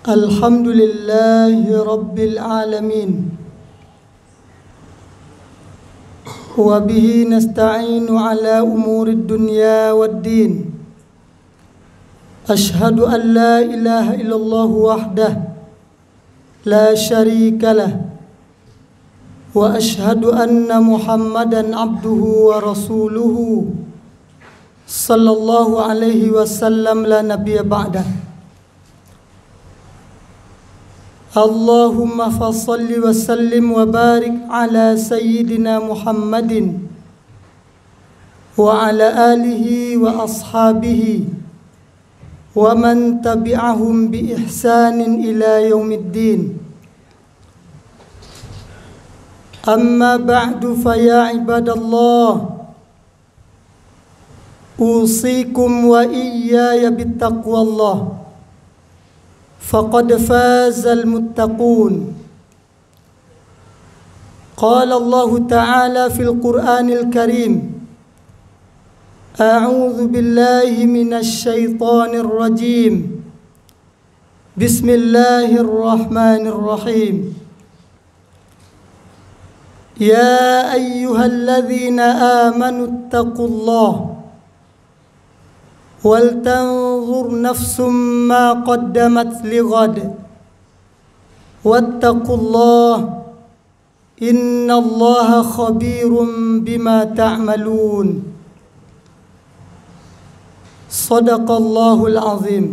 Alhamdulillahi Rabbil Alamin. Wa bihi nasta'inu ala umuri dunya waddin. Ashhadu an la ilaha illallah wahdah la sharika lah. Wa ashhadu anna Muhammadan abduhu wa rasuluhu sallallahu alaihi wasallam la nabiyya ba'dah. Allahumma fassalli wa sallim wa barik ala sayyidina Muhammadin wa ala alihi wa ashabihi wa man tabi'ahum bi ihsanin ila yaumiddin. Amma ba'du fa ya ibadallah, usikum wa iyaya bittaqwallah. فقد فاز المتقون. قال الله تعالى في القرآن الكريم: أعوذ بالله من الشيطان الرجيم. بسم الله الرحمن الرحيم. يا أيها الذين آمنوا اتقوا الله وَلْتَنْظُرْ نَفْسٌ مَا قَدَّمَتْ لِغَدٍ وَاتَّقُوا اللَّهَ إِنَّ اللَّهَ خَبِيرٌ بِمَا تَعْمَلُونَ. صدق الله العظيم.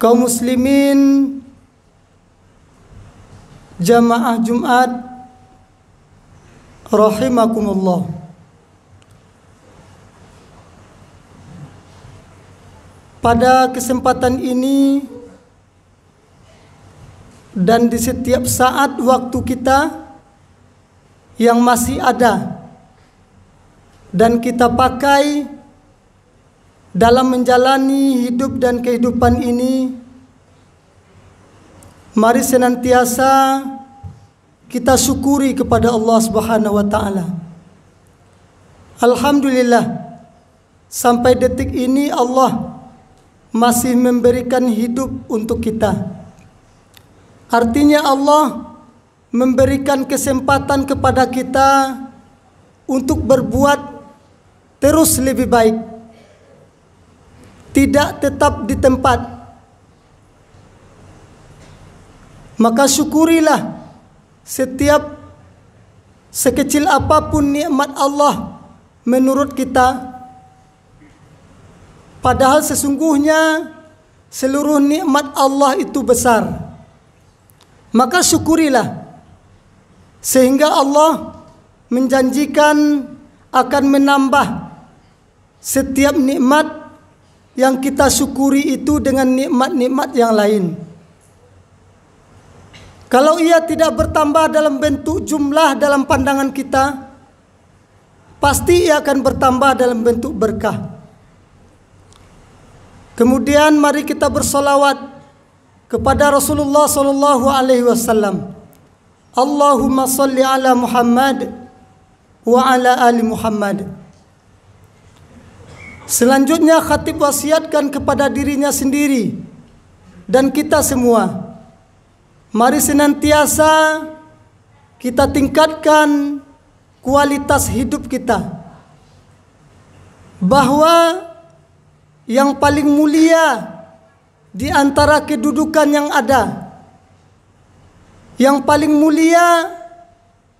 Kaum muslimin jamaah Jumat rahimakumullah. Pada kesempatan ini dan di setiap saat waktu kita yang masih ada dan kita pakai dalam menjalani hidup dan kehidupan ini, mari senantiasa kita syukuri kepada Allah Subhanahu wa taala. Alhamdulillah, sampai detik ini Allah masih memberikan hidup untuk kita. Artinya Allah memberikan kesempatan kepada kita untuk berbuat terus lebih baik, tidak tetap di tempat. Maka syukurilah setiap sekecil apapun nikmat Allah menurut kita. Padahal sesungguhnya seluruh nikmat Allah itu besar. Maka syukurilah, sehingga Allah menjanjikan akan menambah setiap nikmat yang kita syukuri itu dengan nikmat-nikmat yang lain. Kalau ia tidak bertambah dalam bentuk jumlah dalam pandangan kita, pasti ia akan bertambah dalam bentuk berkah. Kemudian mari kita bersolawat kepada Rasulullah sallallahu alaihi wasallam. Allahumma salli ala Muhammad wa ala ali Muhammad. Selanjutnya khatib wasiatkan kepada dirinya sendiri dan kita semua, mari senantiasa kita tingkatkan kualitas hidup kita, bahwa yang paling mulia di antara kedudukan yang ada, yang paling mulia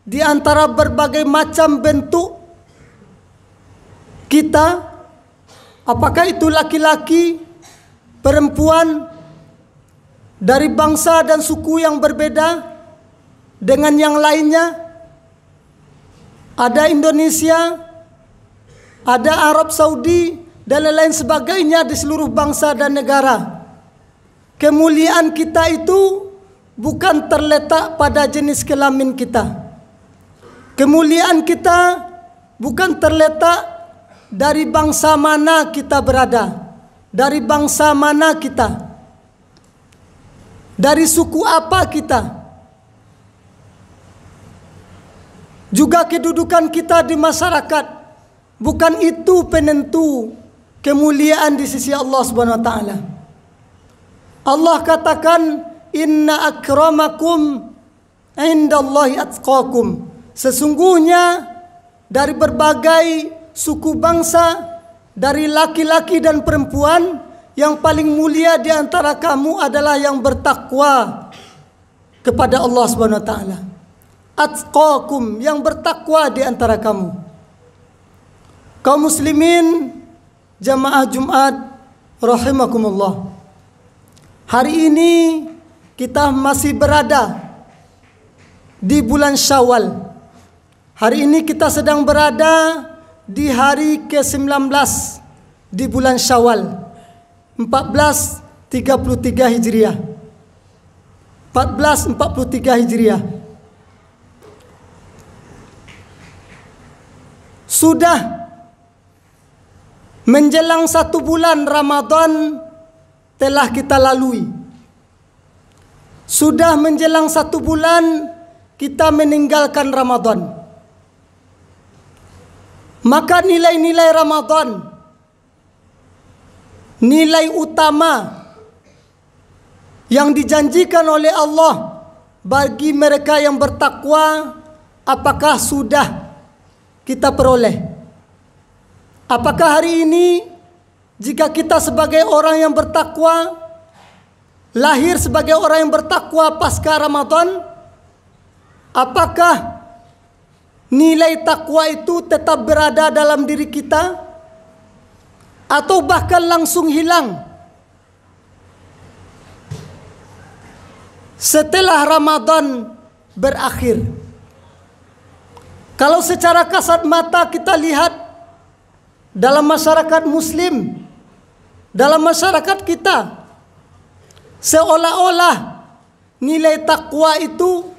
di antara berbagai macam bentuk kita, apakah itu laki-laki, perempuan, dari bangsa dan suku yang berbeda dengan yang lainnya, ada Indonesia, ada Arab Saudi, dan lain-lain sebagainya di seluruh bangsa dan negara. Kemuliaan kita itu bukan terletak pada jenis kelamin kita. Kemuliaan kita bukan terletak dari bangsa mana kita berada, dari bangsa mana kita, dari suku apa kita. Juga kedudukan kita di masyarakat, bukan itu penentu kemuliaan di sisi Allah Subhanahu wa taala. Allah katakan, inna akramakum indallahi atqakum. Sesungguhnya dari berbagai suku bangsa, dari laki-laki dan perempuan, yang paling mulia di antara kamu adalah yang bertakwa kepada Allah Subhanahu wa taala. Atqakum, yang bertakwa di antara kamu. Kaum muslimin jamaah Jumat rahimakumullah. Hari ini kita masih berada di bulan Syawal. Hari ini kita sedang berada di hari ke-19 di bulan Syawal 1433 Hijriah. 1443 Hijriah. Sudah menjelang 1 bulan Ramadan telah kita lalui. Sudah menjelang 1 bulan kita meninggalkan Ramadan. Maka nilai-nilai Ramadan, nilai utama yang dijanjikan oleh Allah bagi mereka yang bertakwa, apakah sudah kita peroleh? Apakah hari ini jika kita sebagai orang yang bertakwa, lahir sebagai orang yang bertakwa pasca Ramadan, apakah nilai takwa itu tetap berada dalam diri kita atau bahkan langsung hilang setelah Ramadan berakhir? Kalau secara kasat mata kita lihat dalam masyarakat muslim, dalam masyarakat kita, seolah-olah nilai takwa itu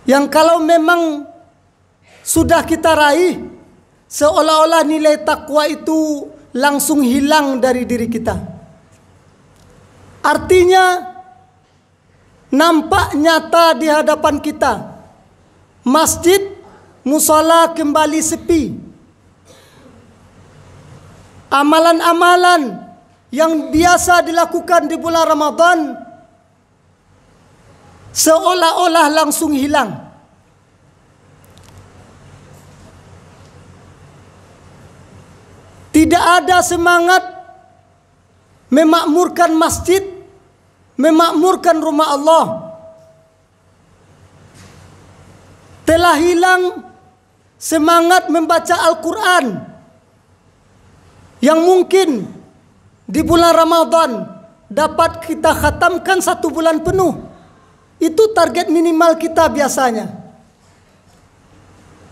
yang kalau memang sudah kita raih, seolah-olah nilai takwa itu langsung hilang dari diri kita. Artinya nampak nyata di hadapan kita, masjid, musala kembali sepi. Amalan-amalan yang biasa dilakukan di bulan Ramadan seolah-olah langsung hilang. Tidak ada semangat memakmurkan masjid, memakmurkan rumah Allah. Telah hilang semangat membaca Al-Quran yang mungkin di bulan Ramadan dapat kita khatamkan 1 bulan penuh. Itu target minimal kita biasanya.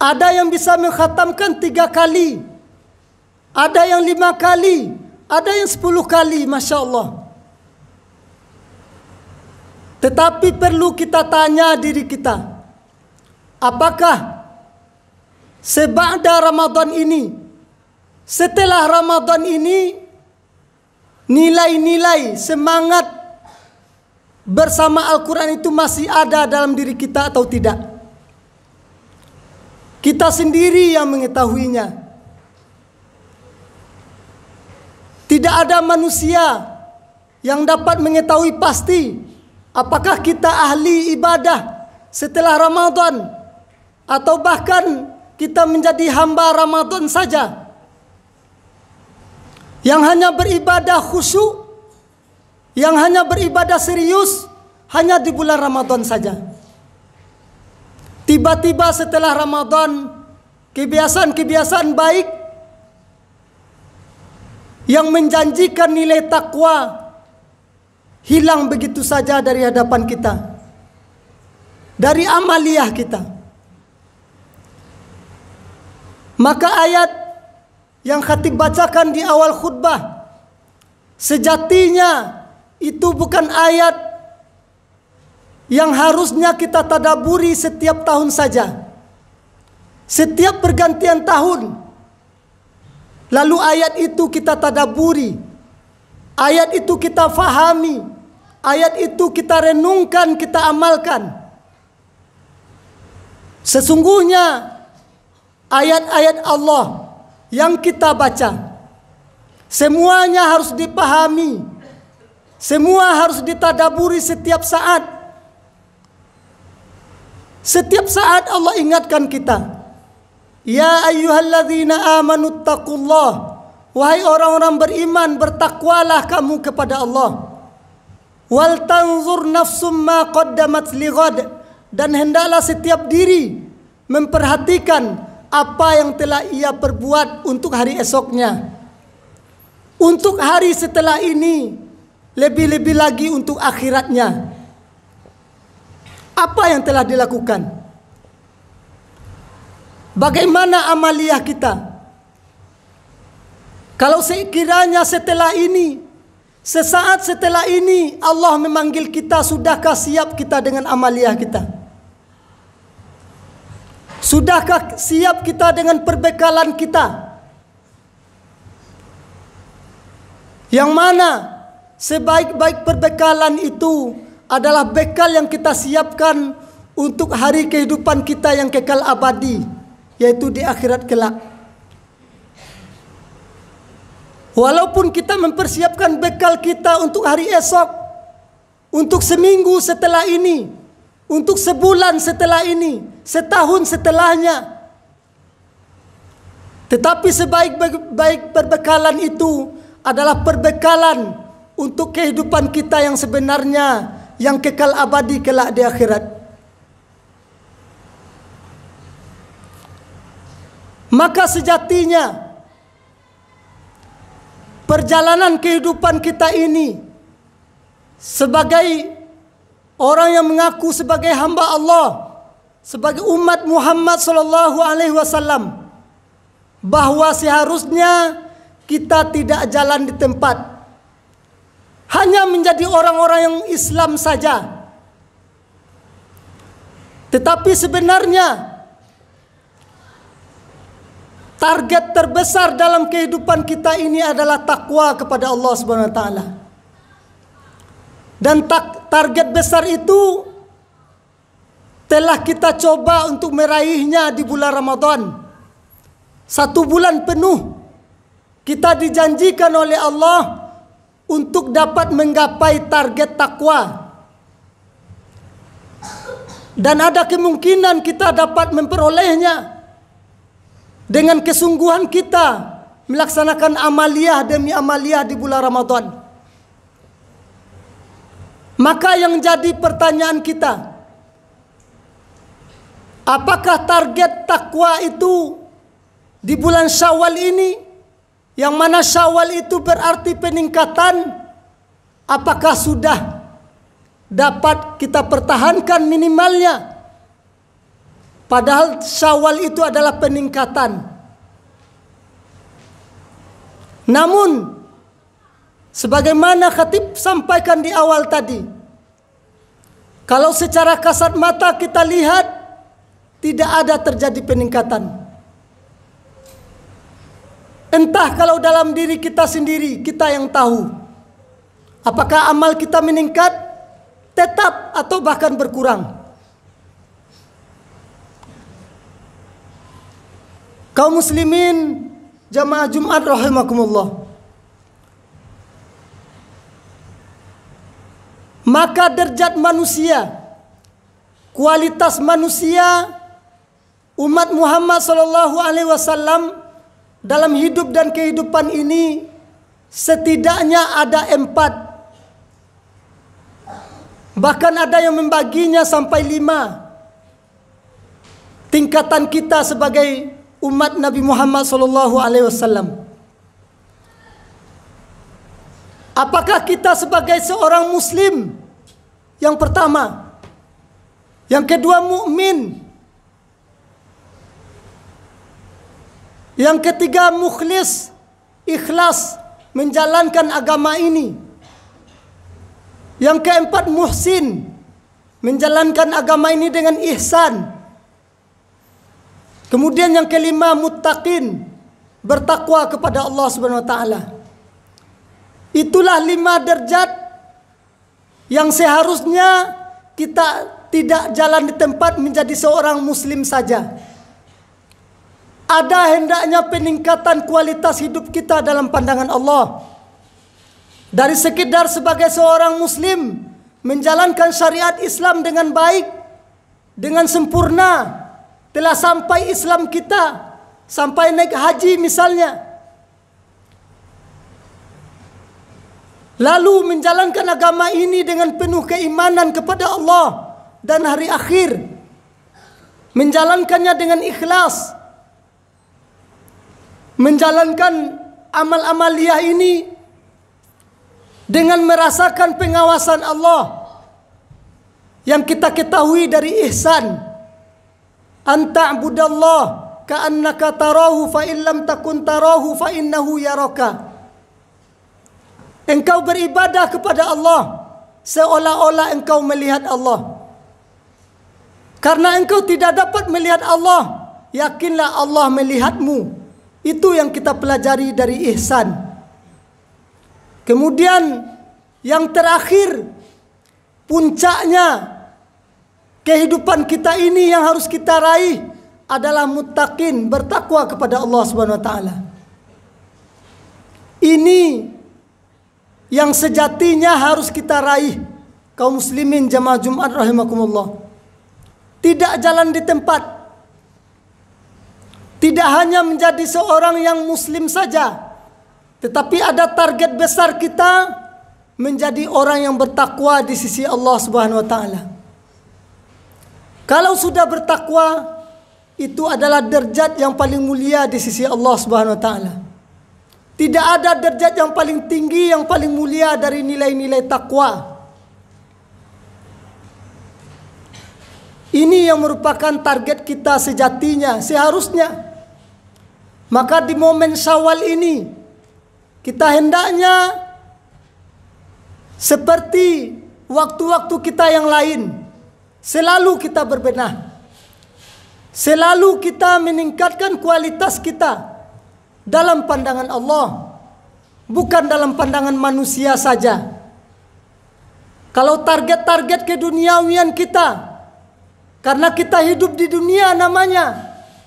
Ada yang bisa mengkhatamkan 3 kali, ada yang 5 kali, ada yang 10 kali, Masya Allah. Tetapi perlu kita tanya diri kita, apakah seba'da Ramadan ini, setelah Ramadan ini, nilai-nilai semangat bersama Al-Quran itu masih ada dalam diri kita atau tidak? Kita sendiri yang mengetahuinya. Tidak ada manusia yang dapat mengetahui pasti apakah kita ahli ibadah setelah Ramadan, atau bahkan kita menjadi hamba Ramadan saja yang hanya beribadah khusyuk, yang hanya beribadah serius hanya di bulan Ramadan saja. Tiba-tiba setelah Ramadan, kebiasaan-kebiasaan baik yang menjanjikan nilai takwa hilang begitu saja dari hadapan kita, dari amaliyah kita. Maka ayat yang khatib bacakan di awal khutbah, sejatinya itu bukan ayat yang harusnya kita tadaburi setiap tahun saja, setiap pergantian tahun. Lalu ayat itu kita tadaburi, ayat itu kita fahami, ayat itu kita renungkan, kita amalkan. Sesungguhnya ayat-ayat Allah yang kita baca semuanya harus dipahami, Semua harus ditadaburi setiap saat. Setiap saat Allah ingatkan kita. Ya ayyuhalladzina amanu taqullah. Wahai orang-orang beriman, bertakwalah kamu kepada Allah. Wal tanzur nafsum ma qaddamat lighad. Dan hendaklah setiap diri memperhatikan apa yang telah ia perbuat untuk hari esoknya. Untuk hari setelah ini. Lebih-lebih lagi untuk akhiratnya. Apa yang telah dilakukan? Bagaimana amaliyah kita? Kalau sekiranya setelah ini, sesaat setelah ini Allah memanggil kita, sudahkah siap kita dengan amaliyah kita? Sudahkah siap kita dengan perbekalan kita? Yang mana sebaik-baik perbekalan itu adalah bekal yang kita siapkan untuk hari kehidupan kita yang kekal abadi, yaitu di akhirat kelak. Walaupun kita mempersiapkan bekal kita untuk hari esok, untuk seminggu setelah ini, untuk sebulan setelah ini, setahun setelahnya, tetapi sebaik-baik perbekalan itu adalah perbekalan untuk kehidupan kita yang sebenarnya, yang kekal abadi kelak di akhirat. Maka sejatinya perjalanan kehidupan kita ini sebagai orang yang mengaku sebagai hamba Allah, sebagai umat Muhammad sallallahu alaihi wasallam, bahwa seharusnya kita tidak jalan di tempat, hanya menjadi orang-orang yang Islam saja. Tetapi sebenarnya target terbesar dalam kehidupan kita ini adalah takwa kepada Allah Subhanahu wa taala. Dan target besar itu telah kita coba untuk meraihnya di bulan Ramadan. 1 bulan penuh kita dijanjikan oleh Allah untuk dapat menggapai target takwa. Dan ada kemungkinan kita dapat memperolehnya dengan kesungguhan kita melaksanakan amaliyah demi amaliyah di bulan Ramadan. Maka yang jadi pertanyaan kita, apakah target takwa itu di bulan Syawal ini, yang mana Syawal itu berarti peningkatan, apakah sudah dapat kita pertahankan minimalnya? Padahal Syawal itu adalah peningkatan. Namun sebagaimana khatib sampaikan di awal tadi, kalau secara kasat mata kita lihat tidak ada terjadi peningkatan. Entah kalau dalam diri kita sendiri, kita yang tahu apakah amal kita meningkat, tetap, atau bahkan berkurang. Kaum muslimin jamaah Jumat rahimakumullah, maka derajat manusia, kualitas manusia umat Muhammad sallallahu alaihi wasallam dalam hidup dan kehidupan ini setidaknya ada 4. Bahkan ada yang membaginya sampai 5 tingkatan kita sebagai umat Nabi Muhammad sallallahu alaihi wasallam. Apakah kita sebagai seorang muslim? Yang pertama. Yang kedua, mukmin. Yang ketiga, mukhlis, ikhlas menjalankan agama ini. Yang keempat, muhsin, menjalankan agama ini dengan ihsan. Kemudian yang kelima, muttaqin, bertakwa kepada Allah Subhanahu wa taala. Itulah 5 derajat yang seharusnya kita tidak jalan di tempat menjadi seorang muslim saja. Ada hendaknya peningkatan kualitas hidup kita dalam pandangan Allah. Dari sekedar sebagai seorang muslim menjalankan syariat Islam dengan baik, dengan sempurna, telah sampai Islam kita, sampai naik haji misalnya, lalu menjalankan agama ini dengan penuh keimanan kepada Allah dan hari akhir, menjalankannya dengan ikhlas, menjalankan amal-amaliyah ini dengan merasakan pengawasan Allah yang kita ketahui dari ihsan, anta'budallah ka'annaka tarahu fa illam takun tarahu fa innahu yaraka. Engkau beribadah kepada Allah seolah-olah engkau melihat Allah. Karena engkau tidak dapat melihat Allah, yakinlah Allah melihatmu. Itu yang kita pelajari dari ihsan. Kemudian yang terakhir, puncaknya kehidupan kita ini yang harus kita raih adalah muttaqin, bertakwa kepada Allah Subhanahu wa taala. Ini yang sejatinya harus kita raih, kaum muslimin jamaah Jumat rahimakumullah. Tidak jalan di tempat, tidak hanya menjadi seorang yang muslim saja, tetapi ada target besar kita menjadi orang yang bertakwa di sisi Allah Subhanahu wa taala. Kalau sudah bertakwa, itu adalah derajat yang paling mulia di sisi Allah Subhanahu wa taala. Tidak ada derajat yang paling tinggi, yang paling mulia dari nilai-nilai takwa. Ini yang merupakan target kita sejatinya, seharusnya. Maka di momen Syawal ini, kita hendaknya seperti waktu-waktu kita yang lain, selalu kita berbenah, selalu kita meningkatkan kualitas kita dalam pandangan Allah, bukan dalam pandangan manusia saja. Kalau target-target keduniawian kita, karena kita hidup di dunia namanya,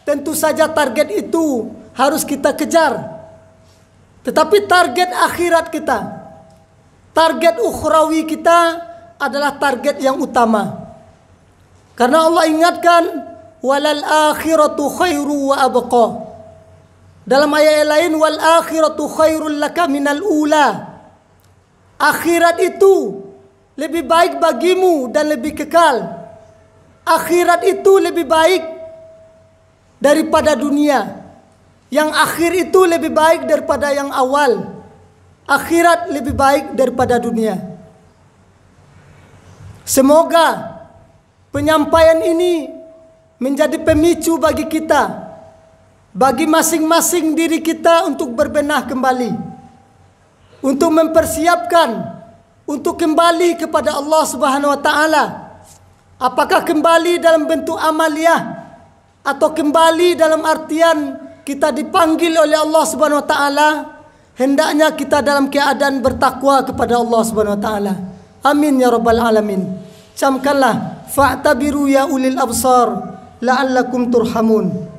tentu saja target itu harus kita kejar. Tetapi target akhirat kita, target ukhrawi kita adalah target yang utama. Karena Allah ingatkan, walal akhiratu khairu wa abqa. Dalam ayat lain, wal akhiratu khairul laka minal ula. Akhirat itu lebih baik bagimu dan lebih kekal. Akhirat itu lebih baik daripada dunia. Yang akhir itu lebih baik daripada yang awal. Akhirat lebih baik daripada dunia. Semoga penyampaian ini menjadi pemicu bagi kita, bagi masing-masing diri kita untuk berbenah kembali, untuk mempersiapkan, untuk kembali kepada Allah Subhanahu wa taala. Apakah kembali dalam bentuk amaliyah atau kembali dalam artian kita dipanggil oleh Allah Subhanahu wa taala, hendaknya kita dalam keadaan bertakwa kepada Allah Subhanahu wa taala. Amin ya rabbal alamin. Camkanlah, fa'tabiru ya ulil absar la'allakum turhamun.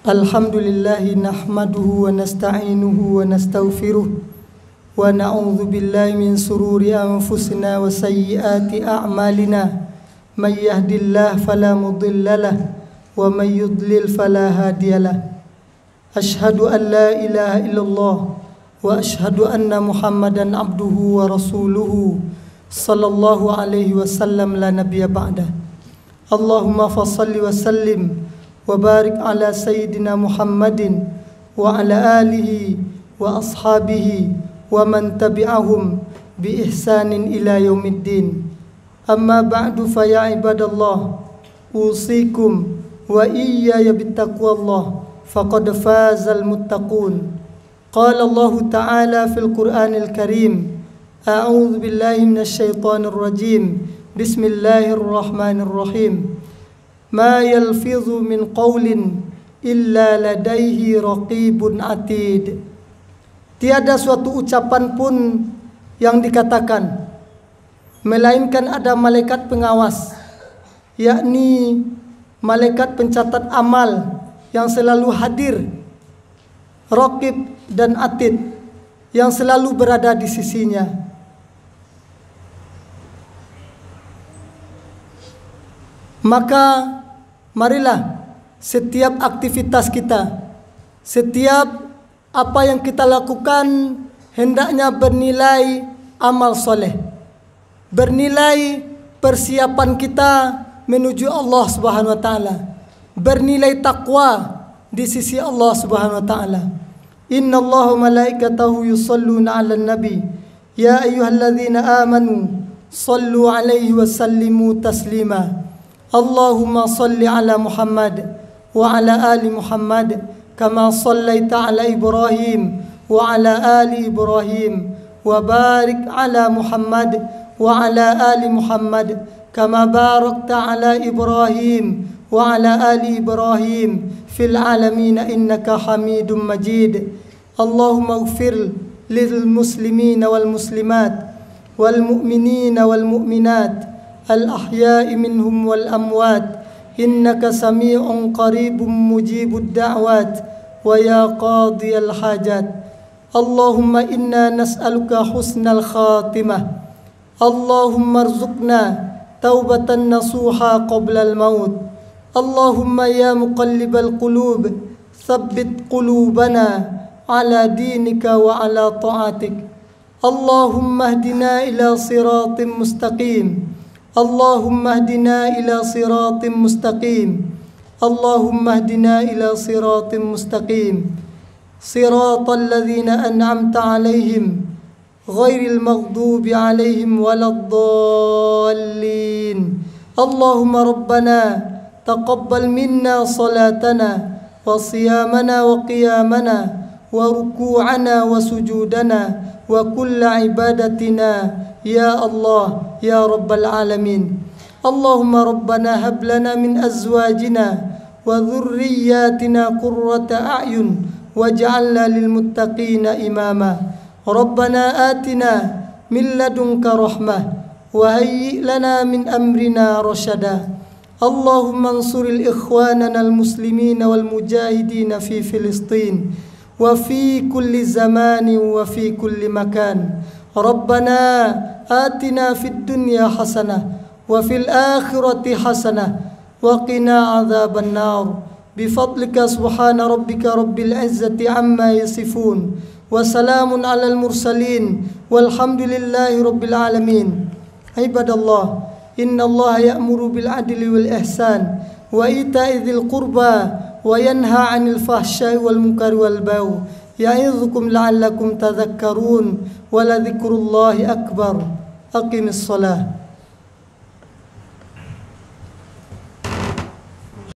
Alhamdulillahi nahmaduhu wa nasta'inuhu wa nastaghfiruh wa na'udzu billahi min sururi anfusina wa sayyiati a'malina may yahdihillahu fala mudilla lahu wa may yudlil fala hadiyalah. Asyhadu an la ilaha illallah wa asyhadu anna Muhammadan abduhu wa rasuluhu sallallahu alaihi wasallam la nabiyya ba'dah. Allahumma fassalli wa sallim wa barik ala sayyidina Muhammadin wa ala alihi wa ashabihi wa man tabi'ahum bi ihsanin ila yaumiddin. Amma ba'du, fa ya ibadallah, usikum wa iyaya bittaqwallah, faqad fazal muttaqun. Qala Allah ta'ala fil Qur'anil Karim, a'udzu billahi minasy syaithanir rajim, bismillahirrahmanirrahim. Ma yalfidhu min qawlin illa ladaihi raqibun atid. Tiada suatu ucapan pun yang dikatakan, melainkan ada malaikat pengawas, yakni malaikat pencatat amal yang selalu hadir, raqib dan atid, yang selalu berada di sisinya. Maka marilah setiap aktivitas kita, setiap apa yang kita lakukan hendaknya bernilai amal soleh, bernilai persiapan kita menuju Allah Subhanahu wa taala, bernilai takwa di sisi Allah Subhanahu wa taala. Innallaha malaikatahu yusalluna 'alan nabi ya ayyuhalladzina amanu sallu 'alaihi wa sallimu taslima. Allahumma salli 'ala Muhammad wa 'ala ali Muhammad kama sallaita 'ala Ibrahim wa 'ala ali Ibrahim wa barik 'ala Muhammad wa 'ala ali Muhammad kama barakta 'ala Ibrahim wa 'ala ali Ibrahim fil 'alamin innaka Hamidum Majid. Allahumma ighfir lil muslimina wal muslimat wal mu'minina wal mu'minat al ahya'i minhum wal amwat innaka sami'un qaribun mujibud da'wat wa ya qadiyal hajat. Allahumma inna nas'aluka husnal khatimah. Allahumma arzuqna taubatan nasuha qabla al maut. Allahumma ya muqallibal qulub thabbit qulubana ala dinika wa ala ta'atik. Allahumma hdina ila siratim mustaqim. Allahumma hdina ila siratim mustaqim. Allahumma hdina ila siratim mustaqim. Siratal ladzina an'amta 'alaihim ghairil maghdubi 'alaihim waladdallin. Allahumma rabbana taqabbal minna salatana wa siyamana wa qiyamana wa ruku'ana wa sujudana wa kulla ibadatina ya Allah ya rabbal alamin. Allahumma rabbana hab lana min azwajina wa dhurriyyatina qurrata a'yun waj'alna lil muttaqina imama. Rabbana atina min ladunka rahmah wa hayyi' lana min amrina rasyada. Allahumma ansuril ikhwanana al muslimina wal mujahidina fi Filistin wa fi kulli zamanin wa fi kulli makan. Rabbana atina fid dunya hasanah wa fil akhirati hasanah wa qina adzaban nar. Bifadlika subhana rabbika rabbil izzati amma yasifun wa salamun alal mursalin walhamdulillahi rabbil alamin. Ibadallah, innallaha ya'muru bil adli wal ihsan wa ita'i dzil qurba wa yanha 'anil fahsya'i wal munkari wal baghi ya'idzukum la'allakum tadhakkarun wa la dzikrullahi akbar. Aqimis shalah.